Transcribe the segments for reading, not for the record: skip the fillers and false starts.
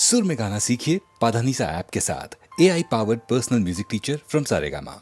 सुर में गाना सीखिए पाधानीसा ऐप के साथ। AI powered personal music teacher from Saregama.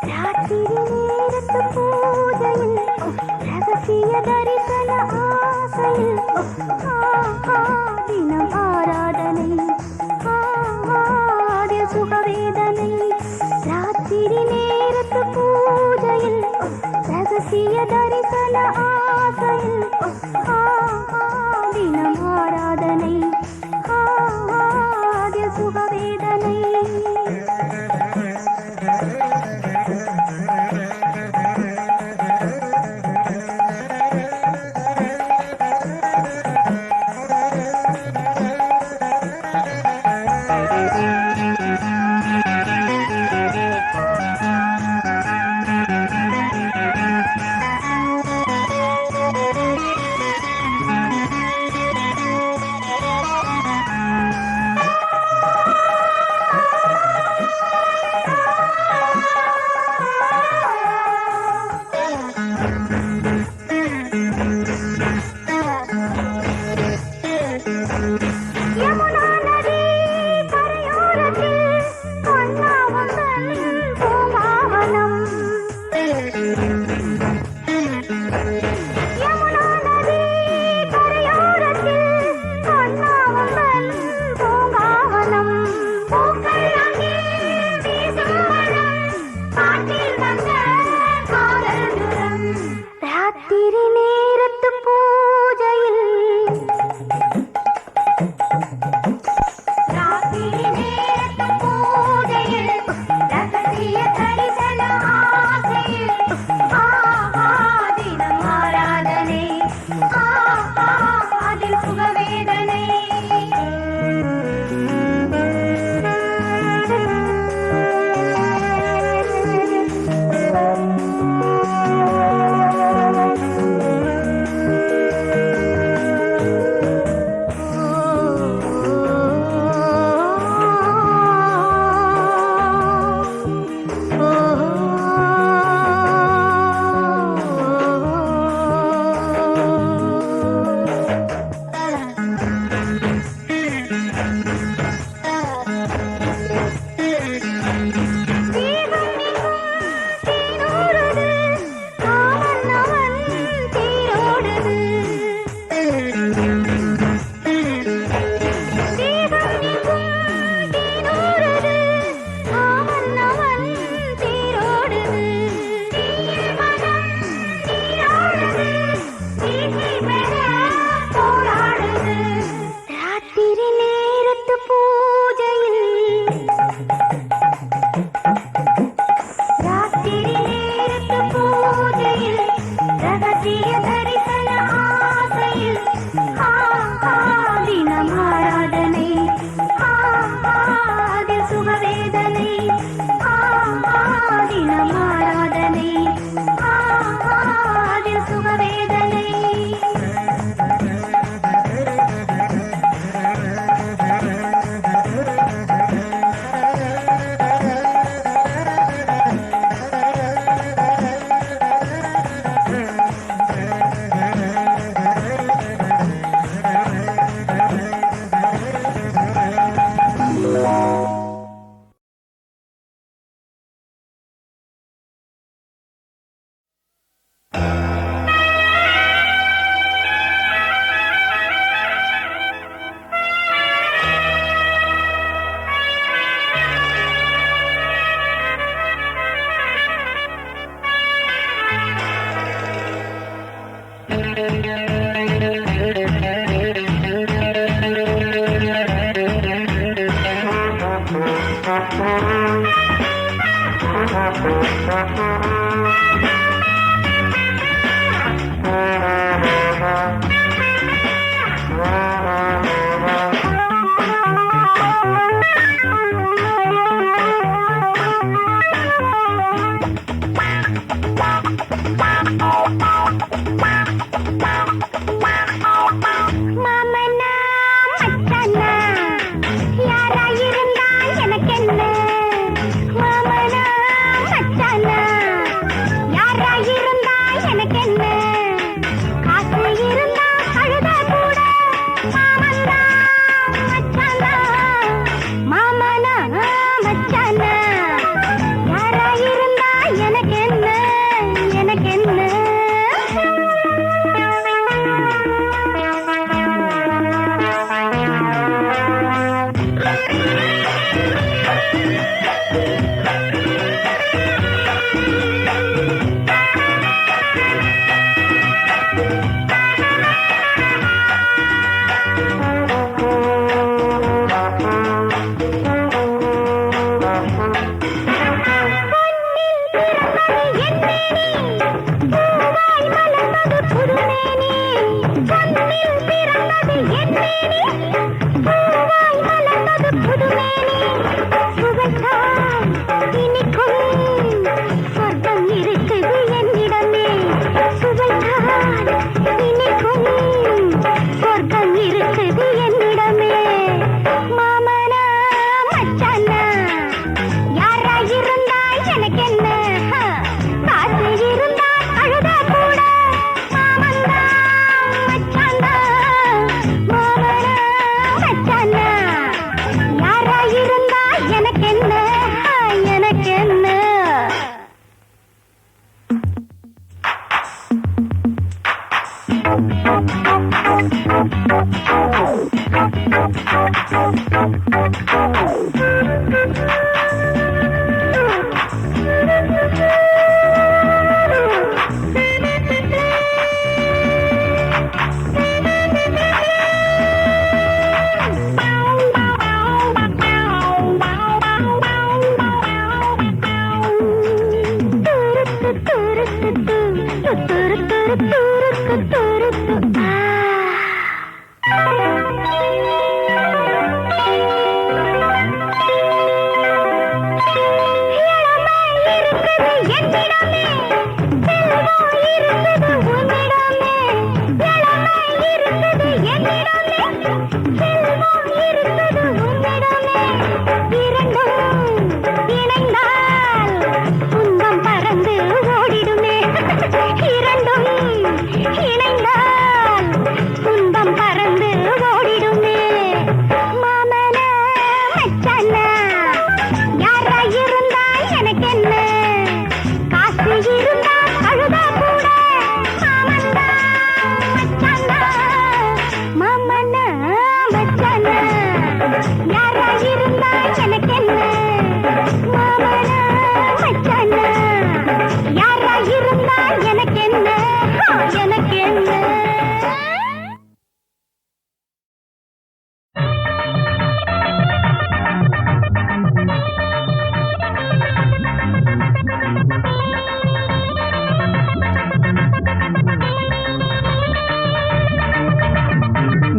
ராத்திரி நேரத்து பூஜையில் ரகசிய தரிசன ஆசையில் தினம் ஆராதனை அதில் சுகவேதனை. ராத்திரி நேரத்து பூஜையில் ரகசிய தரிசன ஆசையில் தினம் ஆராதனை அதில் சுகவேதனை. ராத்திரி நேரத்து பூஜையில் ரகசிய தரிசன ஆசையில் தினம் ஆராதனை அதில் சுகவேதனை. ராத்திரி நேரத்து பூஜையில் ரகசிய தரிசன ஆசையில் தினம் ஆராதனை அதில் சுகவேதனை. தினம் ஆராதனை அதில் சுகவேதனை. மாமனா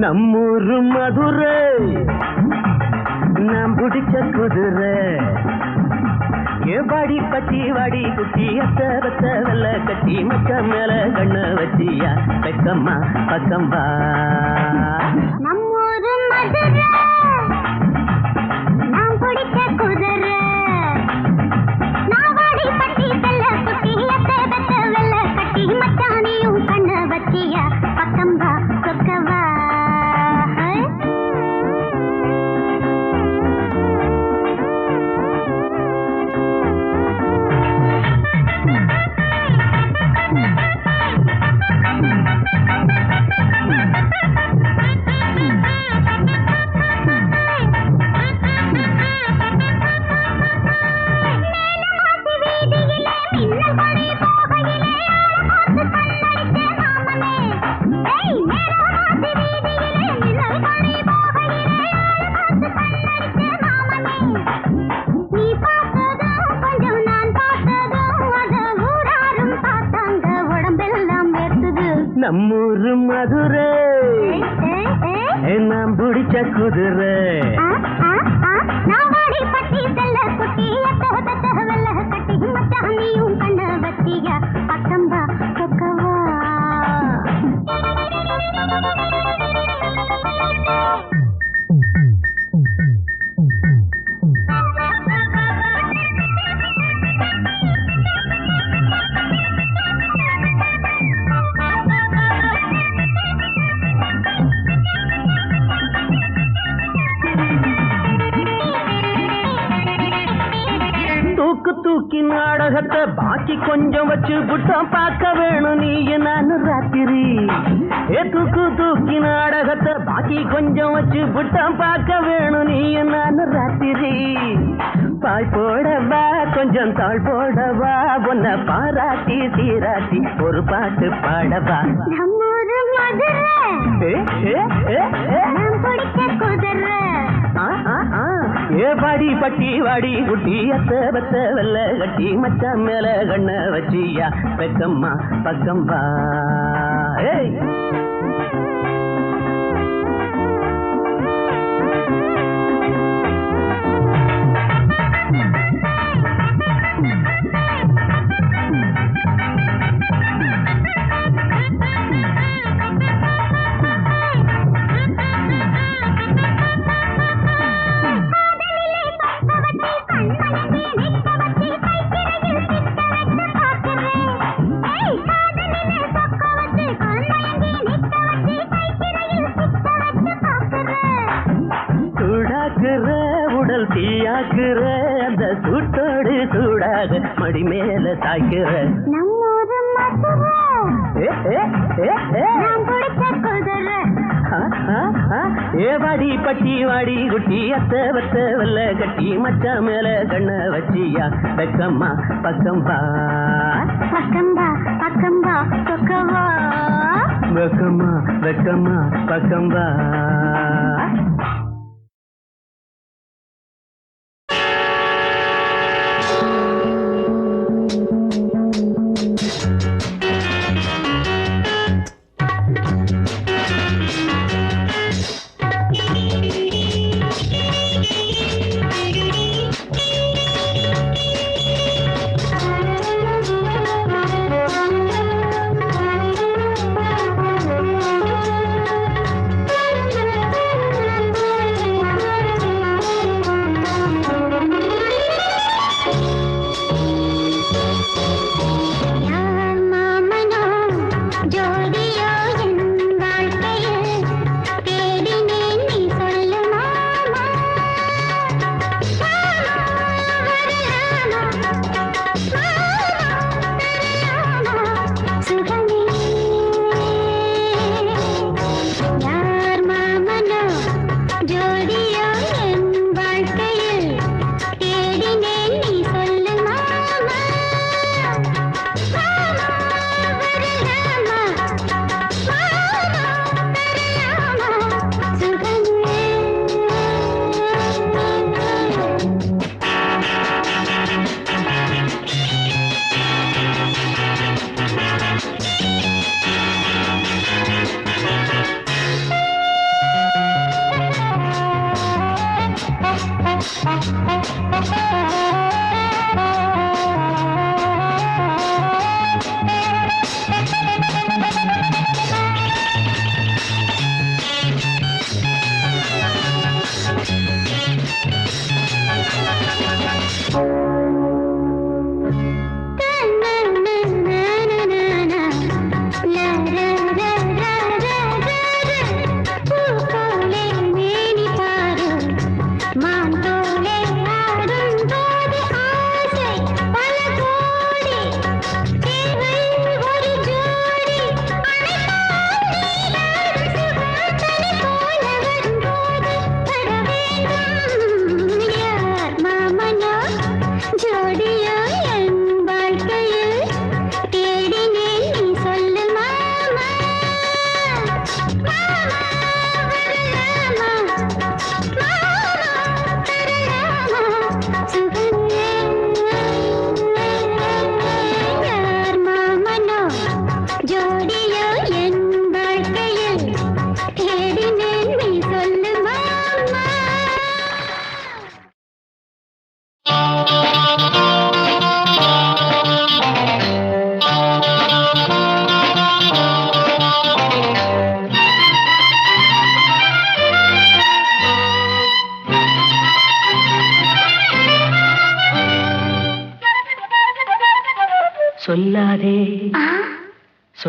நம்மூரு மதுரை நாம் பிடிச்ச குதிரை ஏபாடி பட்டி வாடி குட்டி அத்த பத்த வெள்ள கட்டி மச்ச மேல கண்ண வச்சியா பெக்கம்மா பக்கம்பா நம்மூரு மதுரை நாம் பிடிச்ச குதிரை நாவாடி பட்டி செல்ல குட்டி அத்த பத்த வெள்ள கட்டி மச்சானியும் கண்ண வச்சியா பக்கம்பா சொக்கவா நம்மூரு மதுரை நாம் பிடிச்ச குதிரை நாவாடி பட்டி செல்ல குட்டி அத்த வெள்ள கட்டி மச்சானியும் கண்ண வச்சியா பக்கம்பா சொக்கவா தூக்கி நாடகத்தை பாக்கி கொஞ்சம் வச்சு புட்டம் பார்க்க வேணும் நீ நான் ராத்திரி தூக்கி நாடகத்தை பாக்கி கொஞ்சம் வச்சு புட்டம் பார்க்க வேணும் நீ நான் ராத்திரி பாய் போடவா கொஞ்சம் தாழ் போடவா உன்னை பாராட்டி சீராட்டி ஒரு பாட்டு பாடவா நம்மூரு மதுரை நாம் பிடிச்ச குதிரை ஏபாடி பட்டி வாடி குட்டி அத்த பத்த வெள்ள கட்டி மச்சா மேல கண்ண வச்சியா பெக்கம்மா பக்கம்பா உடல் தீயாக்குற அந்த சூட்டோடு சூடாக மடி மேல சாய்க்கிற நம்மூரு மதுரை ஏவாடி பட்டி வாடி குட்டி அத்த வத்த வெள்ள கட்டி மச்சா மேல கண்ண வச்சியா பெக்கம்மா பக்கம்பா பக்கம்பா பக்கம்பா சொக்கவா வெக்கம்மா வெக்கம்மா பக்கம்பா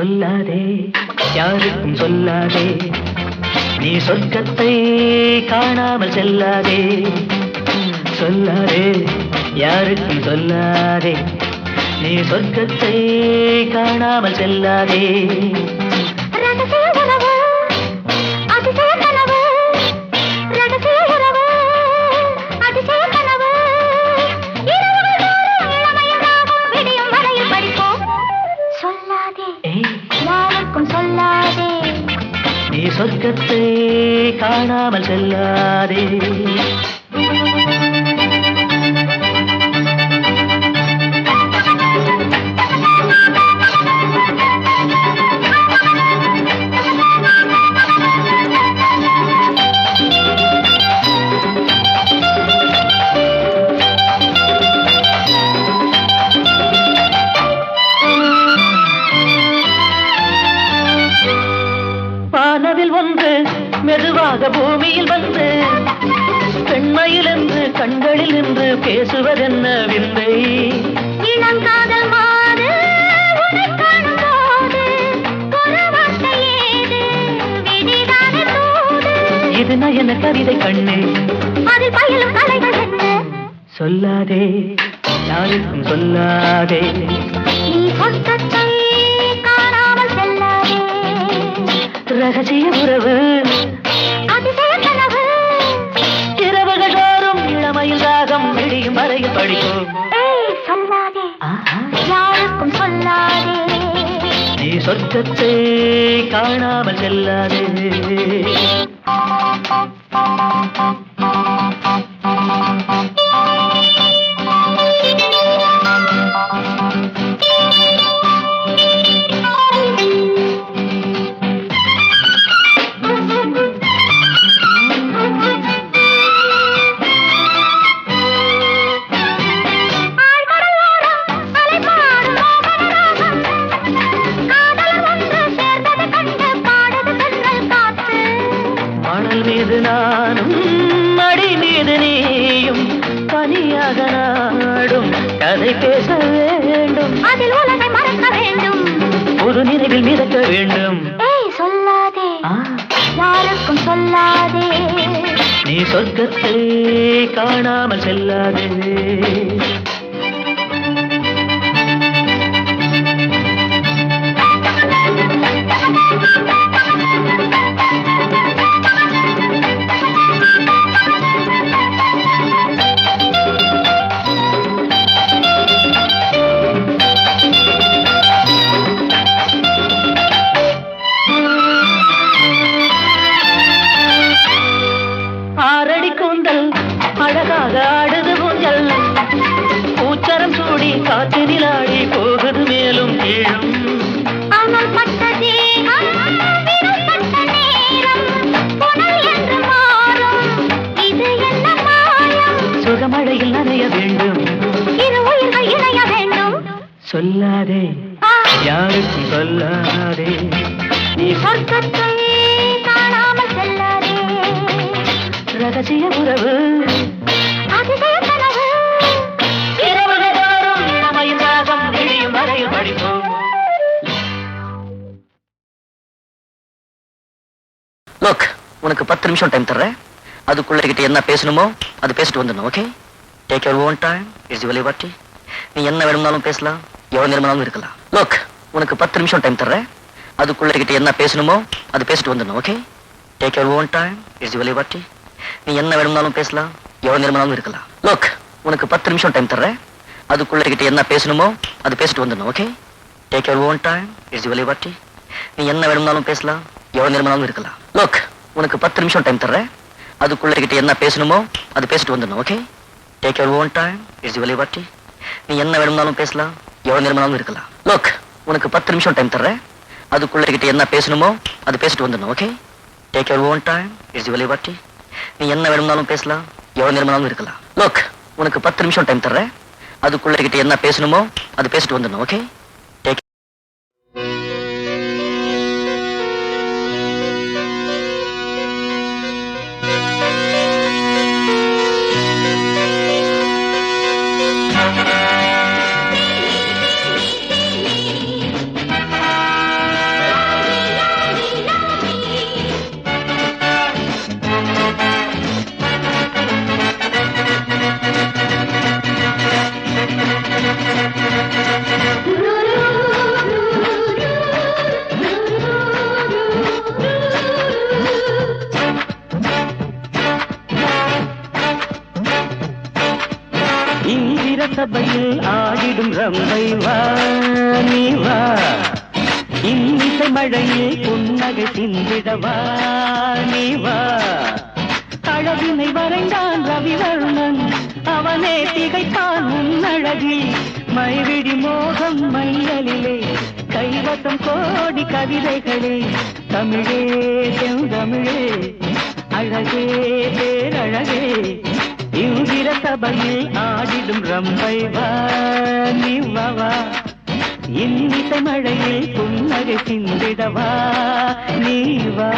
சொல்லாதே யாருக்கும் சொல்லாதே நீ சொர்க்கத்தை காணாமல் செல்லாதே சொல்லாதே யாருக்கும் சொல்லாதே நீ சொர்க்கத்தை காணாமல் செல்லாதே நீ சொர்க்கத்தை காணாமல் செல்லாதே வானவில் ஒன்று மெதுவாக பூமியில் வந்து பெண்மையில் என்று கண்களில் நின்று பேசுவதென்ன விந்தை இளங்காதல் மாறு உன்னை காணும் போது ஒரு வார்த்தை ஏது விதிதானே தூது இது நயன கவிதை கண்ணே அதில் பயிலும் கலைகள் என்ன சொல்லாதே யாருக்கும் சொல்லாதே நீ சொர்க்கத்தை காணாமல் செல்லாதே ரகசிய உறவு அதிசய கனவு இரவுகள் தோறும் இளமையில் ராகம் விடியும் வரையில் படிக்கும் ஏய் சொல்லாதே யாருக்கும் சொல்லாதே நீ சொர்க்கத்தை காணாமல் செல்லாதே மணல் மீது நானும் மடி மீது நீயும் தனியாக நாடும் கதை பேச வேண்டும் அதில் உலகை மறக்க வேண்டும் ஒரு நினைவில் மிதக்க வேண்டும் ஏய் சொல்லாதே யாருக்கும் சொல்லாதே நீ சொர்க்கத்தை காணாமல் செல்லாதே ஆரடி கூந்தல் அழகாக ஆடுது ஊஞ்சல் பூச்சரம் சூடி காற்றினில் ஆடி போகுது மேலும் கீழும் அனல் பட்ட தேகம் விருப்பட்ட நேரம் புனல் என்று மாறும் இது என்ன மாயம் சுகமழையில் நனைய வேண்டும் இரு உயிர்கள் இணைய வேண்டும் சொல்லாதே யாருக்கும் சொல்லாதே நீ சொர்க்கத்தை காணாமல் செல்லாதே ரகசிய உறவு அதிசய கனவு இரவுகள் தோறும் இளமையின் ராகம் விடியும் வரையில் படிப்போம் லோக் உனக்கு 10 நிமிஷம் டைம் தர்றேன் அதுக்குள்ள கிட்ட என்ன பேசணுமோ அது பேசிட்டு வந்துடணும் okay take your own time it's your liberty நீ என்ன வேணும்னாலும் பேசலாம் எவ்வளவு நேரமானாலும் இருக்கலாம் லோக் உனக்கு 10 நிமிஷம் டைம் தர்றேன் அதுக்குள்ள கிட்ட என்ன பேசணுமோ அது பேசிட்டு வந்துடணும் okay take your own time it's your liberty நீ என்ன வேணும்னாலும் பேசலாம் எவ்வளவு நேரமானாலும் இருக்கலாம் லோக் உனக்கு 10 நிமிஷம் டைம் தர்றேன் அதுக்குள்ள கிட்ட என்ன பேசணுமோ அது பேசிட்டு வந்துடணும் okay take your own time it's your liberty நீ என்ன வேணும்னாலும் பேசலாம் எவ்வளவு நேரமானாலும் இருக்கலாம் லோக் உனக்கு 10 நிமிஷம் டைம் தர்றேன் அதுக்குள்ள கிட்ட என்ன பேசணுமோ அது பேசிட்டு வந்துடணும் okay take your own time it's your liberty நீ என்ன வேணும்னாலும் பேசலாம் எவ்வளவு நேரமானாலும் இருக்கலாம் லோக் உனக்கு 10 நிமிஷம் டைம் தர்றேன் அதுக்குள்ள கிட்ட என்ன பேசணுமோ அது பேசிட்டு வந்துடணும் okay take your own time it's your liberty நீ என்ன வேணும்னாலும் பேசலாம் எவ்வளவு நேரமானாலும் இருக்கலாம் லோக் உனக்கு 10 நிமிஷம் டைம் தர்றேன் அதுக்குள்ள கிட்ட என்ன பேசணுமோ அது பேசிட்டு வந்துடணும் ஓகே டேக் சபையில் ஆடிடும் ரம்பை வா நீ வா இன்னிசை மழையில் புன்னகை சிந்திடவா நீ வா அழகினை வரைந்தான் ரவிவர்ணன் அவனே திகைத்தான் உன்னழகில் மைவிடி மோகம் மையலிலே கைவசம் கோடி கவிதைகளே தமிழே செந்தமிழே அழகே பேரழகே இந்திர சபையில் ஆடிடும் ரம்பை வா நீ வா இன்னிசை மழையில் புன்னகை சிந்திடவா நீ வா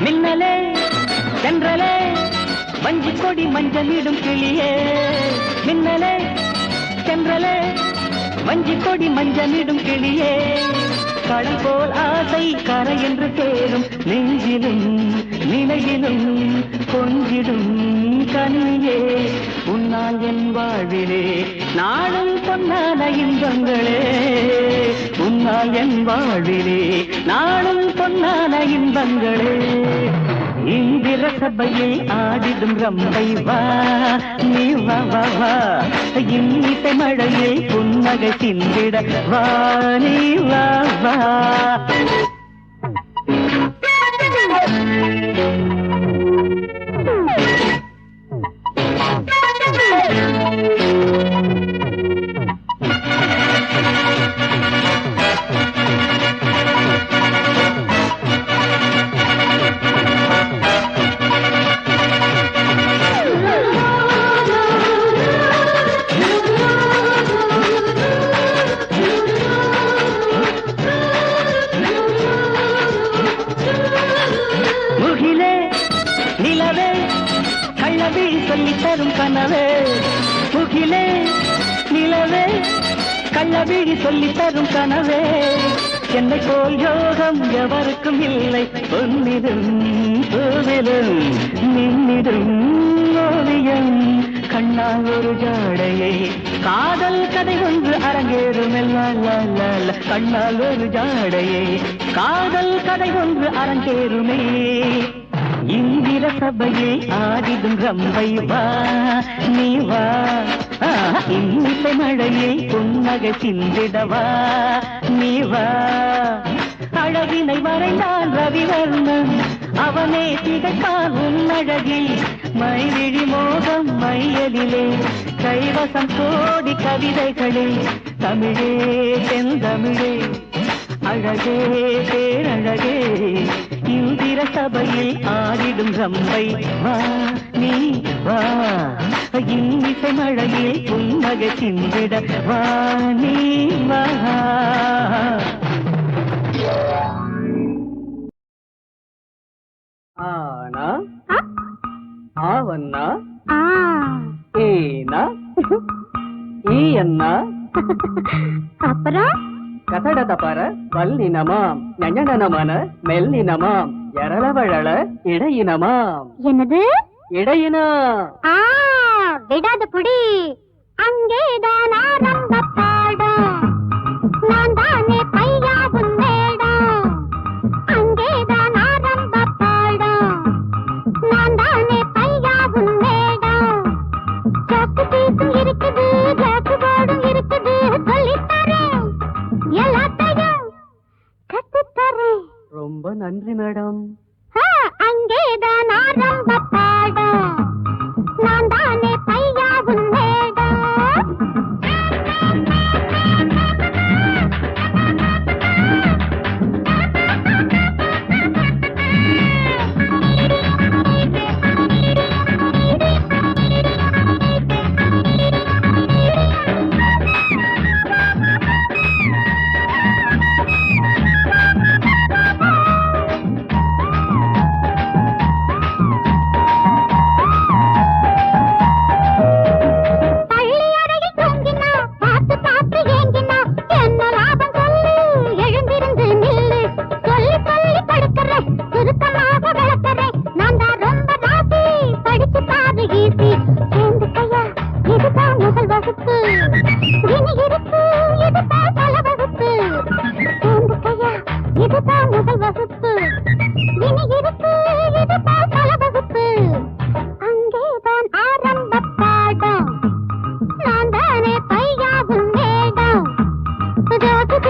மின்னலே சென்றலே வஞ்சி கொடி மஞ்சளிடும் கிளியே மின்னலே சென்றலே வஞ்சி கொடி மஞ்சளிடும் கிளியே கடல் போல் ஆசை கரை என்று சேரும் நெஞ்சிலும் நிலையிலும் கொஞ்சிடும் கனியே உன்னால் என் வாழ்விலே நாளும் பொன்னான இன்பங்களே உன்னால் என் வாழ்விலே நாளும் பொன்னான இன்பங்களே இந்திர சபையில் ஆடிடும் ரம்பை வா நீ வா வா வா இன்னிசை மழையில் புன்னகை சிந்திட வா நீ வா வா சொல்லித்தரும் கனவே முகிலே நிலவே கள்ளவிழி சொல்லித்தரும் கனவே என்னை போல் யோகம் எவருக்கும் இல்லை பொன்னிடும் பூவிலும் மின்னிடும் ஓவியம் கண்ணால் ஒரு ஜாடையை காதல் கதை ஒன்று அரங்கேறும் கண்ணால் ஒரு ஜாடையை காதல் கதை ஒன்று அரங்கேறுமே இந்திர சபையில் ஆடிடும் ரம்பை வா நீ வா இன்னிசை மழையில் புன்னகை சிந்திடவா நீ வா அழகினை வரைந்தான் ரவிவர்ணன் அவனே திகைத்தான் உன்னழகில் மைவிழி மோகம் மையலிலே கைவசம் கோடி கவிதைகளே தமிழே செந்தமிழே அழகே பேரழகே இந்திர சபையில் ஆடிடும் ரம்பை வா நீ வா இன்னிசை மழையில் புன்னகை சிந்திட வா நீ வா ஆனா ஆவண்ணா ஏனா ஈ அண்ணா அப்புறம் கதடதபர வல்லினமாம் ஞஞனமன மெல்லினமாம் எரளவழல இடையினமாம் என்னது இடையினா விடாத புடி அங்கேதான் ஆரம்ப பாடம் நான் தானே பையா உன்னேடம் அங்கேதான் ஆரம்ப பாடம் நான் தானே பையா உன்னேடம் சாக்கு பீசும் இருக்குது ஜாக்கு போர்டும் இருக்குது சொல்லித்தரேன் எல்லாத்தையும் கத்துத்தரேன் ரொம்ப நன்றி மேடம் அங்கேதான் ஆரம்ப பாடம் நான் தானே பையா உன்னேடம்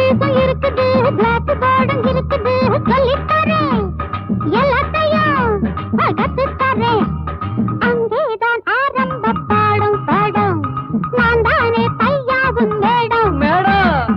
பீஸும் இருக்குது பிளாக் போர்டும் இருக்குது சொல்லித்தரேன் எல்லாத்தையும் கத்துத்தரேன் அங்கேதான் ஆரம்ப பாடம் பாடம் நான் தானே பையாவும் மேடம் மேடம்